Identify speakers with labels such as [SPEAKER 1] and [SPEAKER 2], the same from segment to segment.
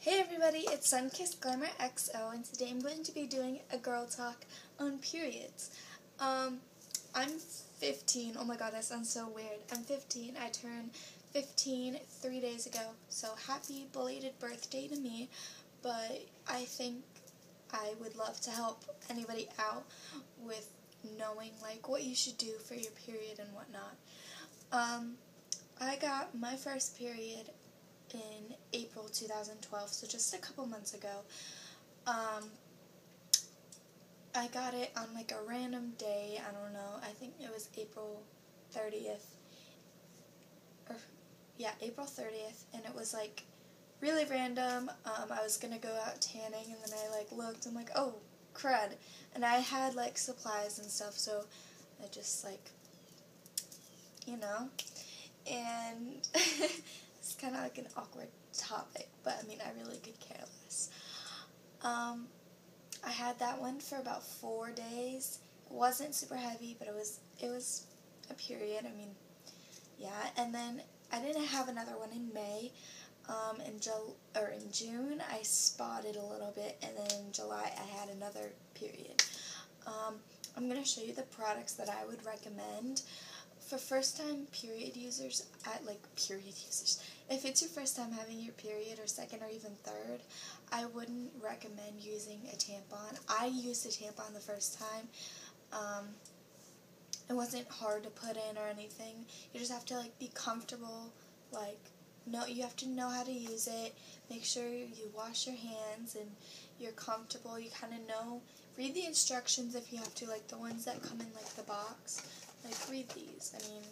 [SPEAKER 1] Hey everybody, it's Sunkissed Glamour XO, and today I'm going to be doing a girl talk on periods. I'm 15. Oh my god, that sounds so weird. I'm 15. I turned 15 3 days ago, so happy belated birthday to me. But I think I would love to help anybody out with knowing like what you should do for your period and whatnot. I got my first period in April 2012, so just a couple months ago. I got it on like a random day, I don't know, I think it was April 30th, April 30th, and it was like really random. I was gonna go out tanning, and then I like looked, and I'm like, oh, crud, and I had like supplies and stuff, so I just like, and it's kind of like an awkward topic, but I mean, I really could care less. I had that one for about 4 days. It wasn't super heavy, but it was a period. I mean, yeah. And then I didn't have another one in May. In June I spotted a little bit, and then in July I had another period. I'm gonna show you the products that I would recommend for first-time period users. If it's your first time having your period, or second, or even third, I wouldn't recommend using a tampon. I used a tampon the first time. It wasn't hard to put in or anything. You just have to like be comfortable. You have to know how to use it. Make sure you wash your hands and you're comfortable. You kind of know. Read the instructions if you have to, like the ones that come in like the box. Like, read these. I mean,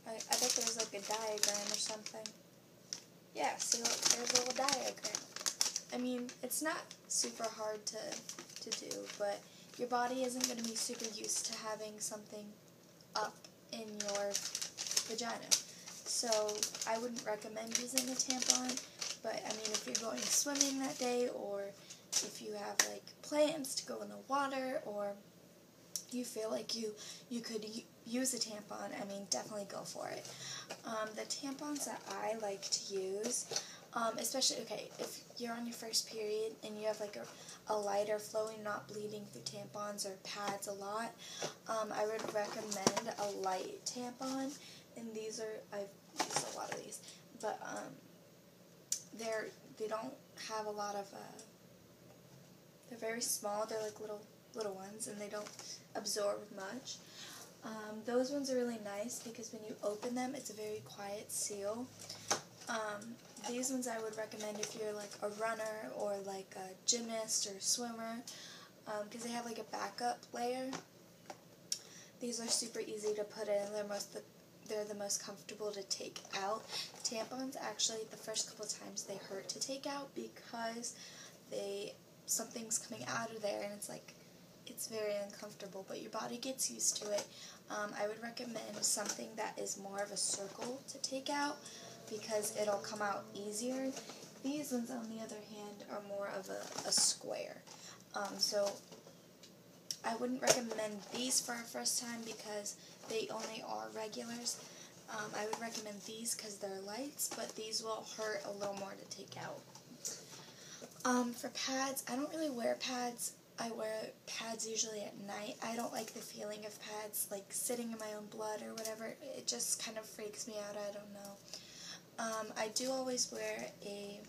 [SPEAKER 1] I bet there's like a diagram or something. Yeah, see, look, there's a little diagram. I mean, it's not super hard to do, but your body isn't going to be super used to having something up in your vagina. So I wouldn't recommend using a tampon, but I mean, if you're going swimming that day, or if you have like plans to go in the water, or you feel like you could use a tampon, I mean, definitely go for it. The tampons that I like to use, especially, if you're on your first period and you have like a lighter flow and you're not bleeding through tampons or pads a lot, I would recommend a light tampon. And these are, I've used a lot of these, but they don't have a lot of, they're very small. They're like little ones, and they don't absorb much. Those ones are really nice because when you open them, it's a very quiet seal. These ones I would recommend if you're like a runner or like a gymnast or swimmer, because they have like a backup layer. These are super easy to put in. They're the most comfortable to take out. Tampons, actually, the first couple times they hurt to take out because something's coming out of there, and it's very uncomfortable, but your body gets used to it. I would recommend something that is more of a circle to take out because it'll come out easier. These ones, on the other hand, are more of a square. So I wouldn't recommend these for a first time because they only are regulars. I would recommend these because they're lights, but these will hurt a little more to take out. For pads, I don't really wear pads. I wear pads usually at night. I don't like the feeling of pads like sitting in my own blood or whatever. It just kind of freaks me out. I don't know. I do always wear a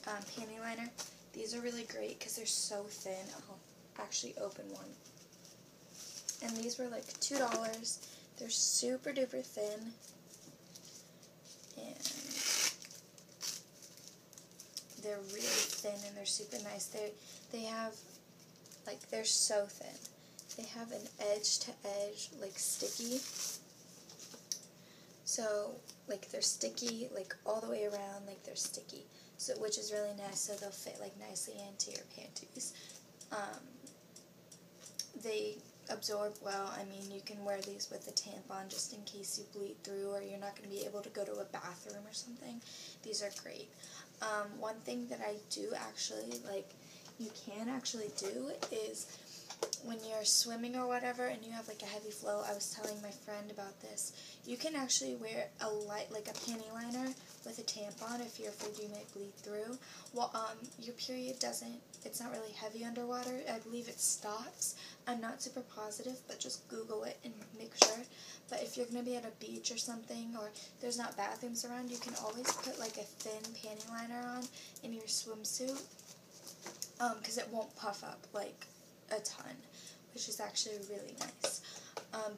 [SPEAKER 1] panty liner. These are really great because they're so thin. I'll actually open one. And these were like $2. They're super duper thin. And they're really thin, and they're super nice. They have, like, they're so thin. They have an edge-to-edge, like, sticky. So, like, they're sticky, like, all the way around, like, they're sticky. So, which is really nice, so they'll fit, like, nicely into your panties. They absorb well. I mean, you can wear these with a tampon just in case you bleed through or you're not going to be able to go to a bathroom or something. These are great. One thing that I do actually, you can actually do is when you're swimming or whatever and you have like a heavy flow, I was telling my friend about this, you can actually wear a panty liner with a tampon if you're afraid you might bleed through. Well, your period doesn't, it's not really heavy underwater. I believe it stops. I'm not super positive, but just Google it and make sure. But if you're going to be at a beach or something, or there's not bathrooms around, you can always put like a thin panty liner on in your swimsuit, because it won't puff up like a ton, which is actually really nice.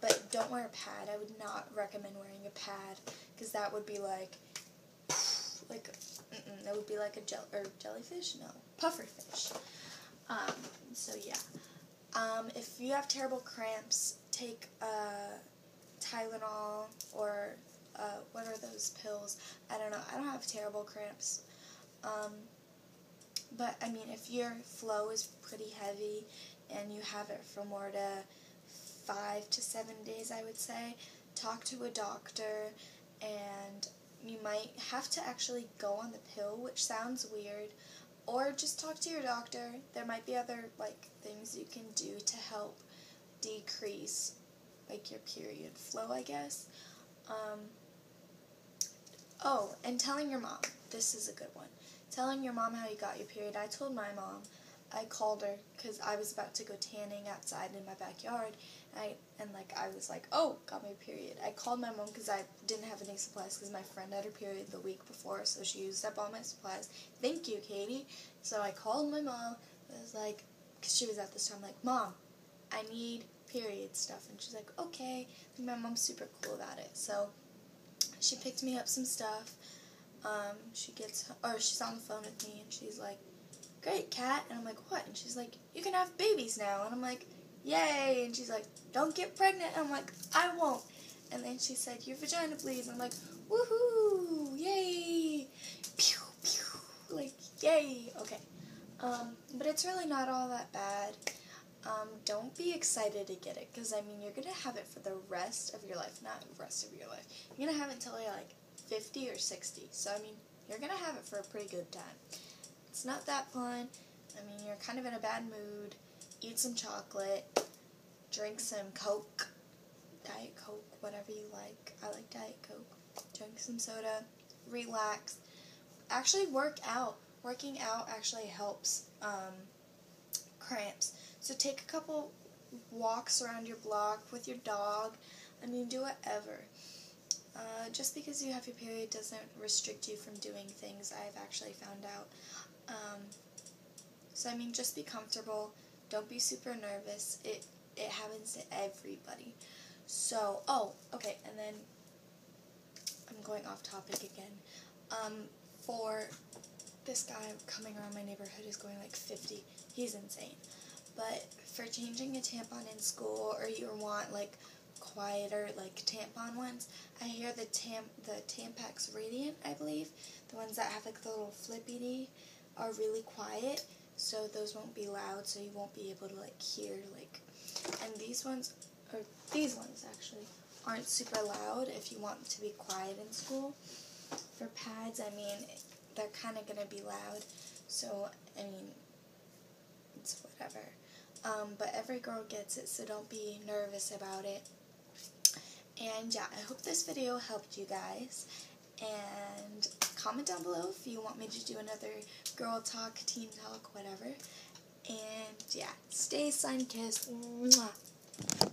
[SPEAKER 1] But don't wear a pad. I would not recommend wearing a pad, because that would be like that would be like a jellyfish? No, pufferfish. So yeah. If you have terrible cramps, take Tylenol or what are those pills? I don't know. I don't have terrible cramps. But I mean, if your flow is pretty heavy and you have it for more to 5 to 7 days, I would say, talk to a doctor, and you might have to actually go on the pill, which sounds weird, or just talk to your doctor. There might be other things you can do to help decrease your period flow, I guess. Oh, and telling your mom. This is a good one. Telling your mom how you got your period. I told my mom. I called her because I was about to go tanning outside in my backyard, and I was like, oh, got my period. I called my mom because I didn't have any supplies because my friend had her period the week before, so she used up all my supplies. Thank you, Katie. So I called my mom. I was like, because she was at this time, like, Mom, I need period stuff. And she's like, okay. And my mom's super cool about it. So she picked me up some stuff. She's on the phone with me, and she's like, great, Kat. And I'm like, what? And she's like, you can have babies now. And I'm like, yay. And she's like, don't get pregnant. And I'm like, I won't. And then she said, your vagina bleeds. And I'm like, woohoo, yay. Pew, pew. Like, yay. Okay. But it's really not all that bad. Don't be excited to get it, because, I mean, you're going to have it for the rest of your life. Not the rest of your life. You're going to have it until you're, 50 or 60. So, I mean, you're going to have it for a pretty good time. It's not that fun. I mean, you're kind of in a bad mood. Eat some chocolate. Drink some Coke. Diet Coke, whatever you like. I like Diet Coke. Drink some soda. Relax. Actually work out. Working out actually helps cramps. So take a couple walks around your block with your dog. I mean, do whatever. Just because you have your period doesn't restrict you from doing things, I've actually found out. So I mean, just be comfortable. Don't be super nervous. It happens to everybody. So, okay, and then I'm going off topic again. For this guy coming around my neighborhood is going 50. He's insane. But for changing a tampon in school, or you want quieter tampon ones, I hear the Tampax Radiant, I believe, the ones that have the little flippity, are really quiet, so those won't be loud, so you won't be able to hear and these ones actually aren't super loud if you want to be quiet in school. For pads, I mean, they're kind of going to be loud, so I mean, it's whatever. But every girl gets it, so don't be nervous about it. And yeah, I hope this video helped you guys, and comment down below if you want me to do another girl talk, teen talk, whatever. And yeah, stay sun-kissed. Mwah.